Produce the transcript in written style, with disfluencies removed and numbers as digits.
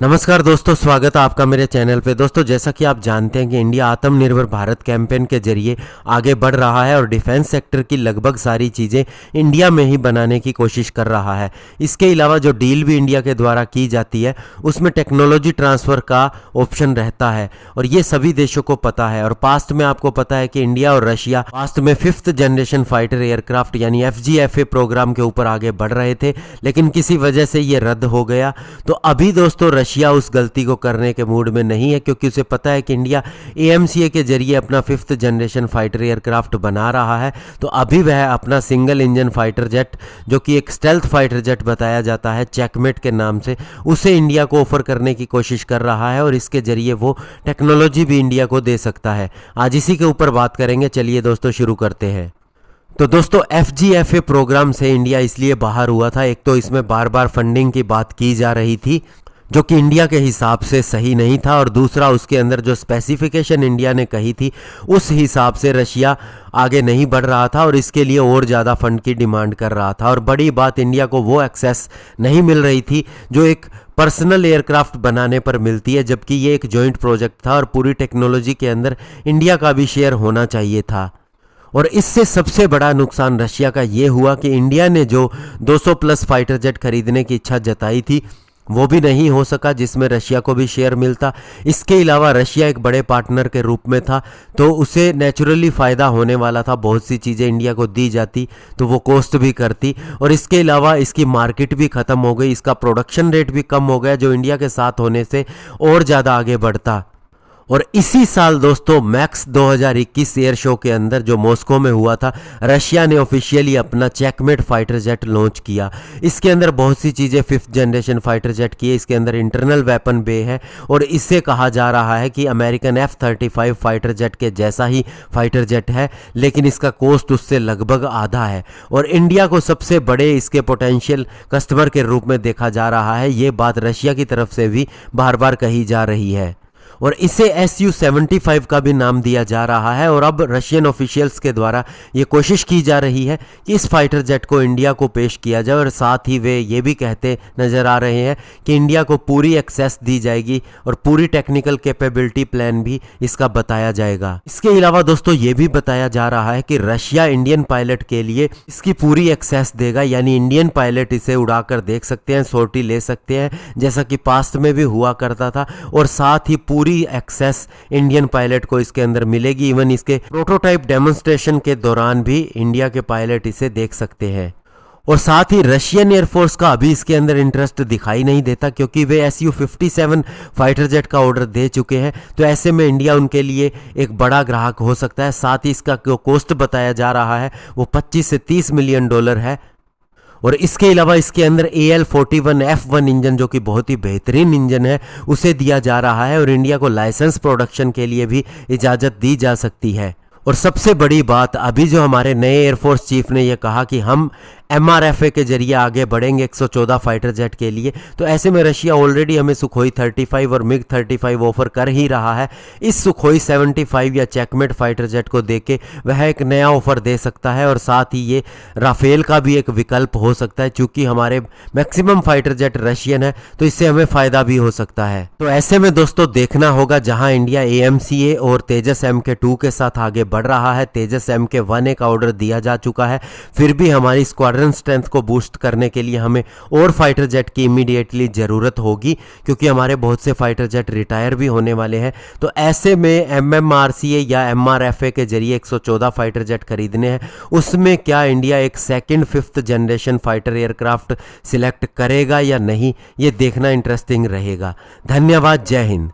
नमस्कार दोस्तों, स्वागत है आपका मेरे चैनल पे। दोस्तों, जैसा कि आप जानते हैं कि इंडिया आत्मनिर्भर भारत कैंपेन के जरिए आगे बढ़ रहा है और डिफेंस सेक्टर की लगभग सारी चीज़ें इंडिया में ही बनाने की कोशिश कर रहा है। इसके अलावा जो डील भी इंडिया के द्वारा की जाती है उसमें टेक्नोलॉजी ट्रांसफ़र का ऑप्शन रहता है और ये सभी देशों को पता है। और पास्ट में आपको पता है कि इंडिया और रशिया पास्ट में 5th जनरेशन फाइटर एयरक्राफ्ट यानी FGFA प्रोग्राम के ऊपर आगे बढ़ रहे थे, लेकिन किसी वजह से ये रद्द हो गया। तो अभी दोस्तों रशिया उस गलती को करने के मूड में नहीं है, क्योंकि उसे पता है कि इंडिया AMCA के जरिए अपना 5th जनरेशन फाइटर एयरक्राफ्ट बना रहा है। तो अभी वह अपना सिंगल इंजन फाइटर जेट, जो कि एक स्टेल्थ फाइटर जेट बताया जाता है चेकमेट के नाम से, उसे इंडिया को ऑफर करने की कोशिश कर रहा है और इसके जरिए वो टेक्नोलॉजी भी इंडिया को दे सकता है। आज इसी के ऊपर बात करेंगे। चलिए दोस्तों शुरू करते हैं। तो दोस्तों FGFA प्रोग्राम से इंडिया इसलिए बाहर हुआ था, एक तो इसमें बार बार फंडिंग की बात की जा रही थी जो कि इंडिया के हिसाब से सही नहीं था, और दूसरा उसके अंदर जो स्पेसिफिकेशन इंडिया ने कही थी उस हिसाब से रशिया आगे नहीं बढ़ रहा था और इसके लिए और ज़्यादा फंड की डिमांड कर रहा था। और बड़ी बात, इंडिया को वो एक्सेस नहीं मिल रही थी जो एक पर्सनल एयरक्राफ्ट बनाने पर मिलती है, जबकि ये एक जॉइंट प्रोजेक्ट था और पूरी टेक्नोलॉजी के अंदर इंडिया का भी शेयर होना चाहिए था। और इससे सबसे बड़ा नुकसान रशिया का ये हुआ कि इंडिया ने जो 200+ फाइटर जेट खरीदने की इच्छा जताई थी वो भी नहीं हो सका, जिसमें रशिया को भी शेयर मिलता। इसके अलावा रशिया एक बड़े पार्टनर के रूप में था, तो उसे नेचुरली फ़ायदा होने वाला था। बहुत सी चीज़ें इंडिया को दी जाती तो वो कॉस्ट भी करती, और इसके अलावा इसकी मार्केट भी ख़त्म हो गई, इसका प्रोडक्शन रेट भी कम हो गया, जो इंडिया के साथ होने से और ज़्यादा आगे बढ़ता। और इसी साल दोस्तों मैक्स 2021 एयर शो के अंदर जो मॉस्को में हुआ था, रशिया ने ऑफिशियली अपना चेकमेट फाइटर जेट लॉन्च किया। इसके अंदर बहुत सी चीज़ें 5th जनरेशन फाइटर जेट की है। इसके अंदर इंटरनल वेपन बे है और इससे कहा जा रहा है कि अमेरिकन F-35 फाइटर जेट के जैसा ही फाइटर जेट है, लेकिन इसका कॉस्ट उससे लगभग आधा है और इंडिया को सबसे बड़े इसके पोटेंशियल कस्टमर के रूप में देखा जा रहा है। ये बात रशिया की तरफ से भी बार बार कही जा रही है और इसे Su-75 का भी नाम दिया जा रहा है। और अब रशियन ऑफिशियल्स के द्वारा ये कोशिश की जा रही है कि इस फाइटर जेट को इंडिया को पेश किया जाए, और साथ ही वे ये भी कहते नज़र आ रहे हैं कि इंडिया को पूरी एक्सेस दी जाएगी और पूरी टेक्निकल कैपेबिलिटी प्लान भी इसका बताया जाएगा। इसके अलावा दोस्तों ये भी बताया जा रहा है कि रशिया इंडियन पायलट के लिए इसकी पूरी एक्सेस देगा, यानी इंडियन पायलट इसे उड़ाकर देख सकते हैं, सॉर्टी ले सकते हैं, जैसा कि पास्ट में भी हुआ करता था। और साथ ही पूरी एक्सेस इंडियन पायलट को इसके अंदर मिलेगी। इवन इसके प्रोटोटाइप डेमोन्स्ट्रेशन के दौरान भी इंडिया के पायलट इसे देख सकते हैं। और साथ ही रशियन एयरफोर्स का अभी इसके अंदर इंटरेस्ट दिखाई नहीं देता, क्योंकि वे Su-57 फाइटर जेट का ऑर्डर दे चुके हैं। तो ऐसे में इंडिया उनके लिए एक बड़ा ग्राहक हो सकता है। साथ ही इसका जो कॉस्ट बताया जा रहा है वो 25 से 30 मिलियन डॉलर है। और इसके अलावा इसके अंदर AL-41F1 इंजन, जो कि बहुत ही बेहतरीन इंजन है, उसे दिया जा रहा है और इंडिया को लाइसेंस प्रोडक्शन के लिए भी इजाज़त दी जा सकती है। और सबसे बड़ी बात, अभी जो हमारे नए एयरफोर्स चीफ ने यह कहा कि हम MRFA के जरिए आगे बढ़ेंगे 114 फाइटर जेट के लिए। तो ऐसे में रशिया ऑलरेडी हमें सुखोई 35 और MiG-35 ऑफर कर ही रहा है। इस सुखोई 75 या चेकमेट फाइटर जेट को देके वह एक नया ऑफर दे सकता है, और साथ ही ये राफेल का भी एक विकल्प हो सकता है। चूंकि हमारे मैक्सिमम फाइटर जेट रशियन है तो इससे हमें फ़ायदा भी हो सकता है। तो ऐसे में दोस्तों देखना होगा, जहाँ इंडिया AMCA और तेजस MK2 के साथ आगे बढ़ रहा है। तेजस MK1 का ऑर्डर दिया जा चुका है, फिर भी हमारी स्क्वाड्रन स्ट्रेंथ को बूस्ट करने के लिए हमें और फाइटर जेट की इमीडिएटली ज़रूरत होगी, क्योंकि हमारे बहुत से फाइटर जेट रिटायर भी होने वाले हैं। तो ऐसे में MMRCA या MRFA के जरिए 114 फाइटर जेट खरीदने हैं। उसमें क्या इंडिया एक 2nd 5th generation fighter aircraft select करेगा या नहीं, ये देखना इंटरेस्टिंग रहेगा। धन्यवाद। जय हिंद।